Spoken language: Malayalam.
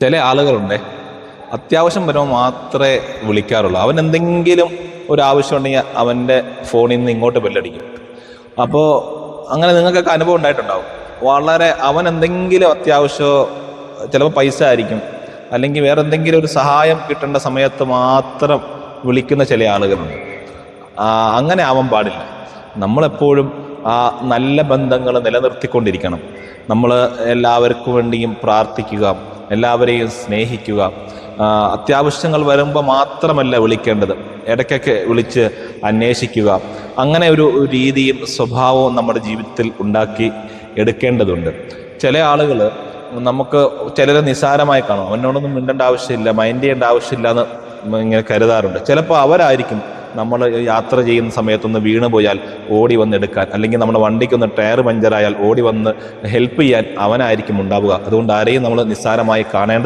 ചില ആളുകളുണ്ട് അത്യാവശ്യം വരുമ്പോൾ മാത്രമേ വിളിക്കാറുള്ളൂ. അവൻ എന്തെങ്കിലും ഒരു ആവശ്യം ഉണ്ടെങ്കിൽ അവൻ്റെ ഫോണിൽ നിന്ന് ഇങ്ങോട്ട് ബെല്ലടിക്കും. അപ്പോൾ അങ്ങനെ നിങ്ങൾക്കൊക്കെ അനുഭവം ഉണ്ടായിട്ടുണ്ടാവും. വളരെ അവൻ എന്തെങ്കിലും അത്യാവശ്യമോ ചിലപ്പോൾ പൈസ ആയിരിക്കും, അല്ലെങ്കിൽ വേറെ എന്തെങ്കിലും ഒരു സഹായം കിട്ടേണ്ട സമയത്ത് മാത്രം വിളിക്കുന്ന ചില ആളുകളുണ്ട്. അങ്ങനെ ആവാൻ പാടില്ല. നമ്മളെപ്പോഴും ആ നല്ല ബന്ധങ്ങൾ നിലനിർത്തിക്കൊണ്ടിരിക്കണം. നമ്മൾ എല്ലാവർക്കും വേണ്ടിയും പ്രാർത്ഥിക്കുക, എല്ലാവരെയും സ്നേഹിക്കുക. അത്യാവശ്യങ്ങൾ വരുമ്പോൾ മാത്രമല്ല വിളിക്കേണ്ടത്, ഇടയ്ക്കൊക്കെ വിളിച്ച് അന്വേഷിക്കുക. അങ്ങനെ ഒരു രീതിയും സ്വഭാവവും നമ്മുടെ ജീവിതത്തിൽ ഉണ്ടാക്കി എടുക്കേണ്ടതുണ്ട്. ചില ആളുകൾ നമുക്ക് ചിലരെ നിസ്സാരമായി കാണും. അവനോടൊന്നും മിണ്ടേണ്ട ആവശ്യമില്ല, മൈൻഡ് ചെയ്യേണ്ട ആവശ്യമില്ല എന്ന് ഇങ്ങനെ കരുതാറുണ്ട്. ചിലപ്പോൾ അവരായിരിക്കും നമ്മൾ യാത്ര ചെയ്യുന്ന സമയത്തൊന്ന് വീണ് പോയാൽ ഓടി വന്ന് എടുക്കാൻ, അല്ലെങ്കിൽ നമ്മുടെ വണ്ടിക്കൊന്ന് ടയർ പഞ്ചറായാൽ ഓടി വന്ന് ഹെൽപ്പ് ചെയ്യാൻ അവനായിരിക്കും ഉണ്ടാവുക. അതുകൊണ്ട് ആരെയും നമ്മൾ നിസ്സാരമായി കാണേണ്ടതില്ല.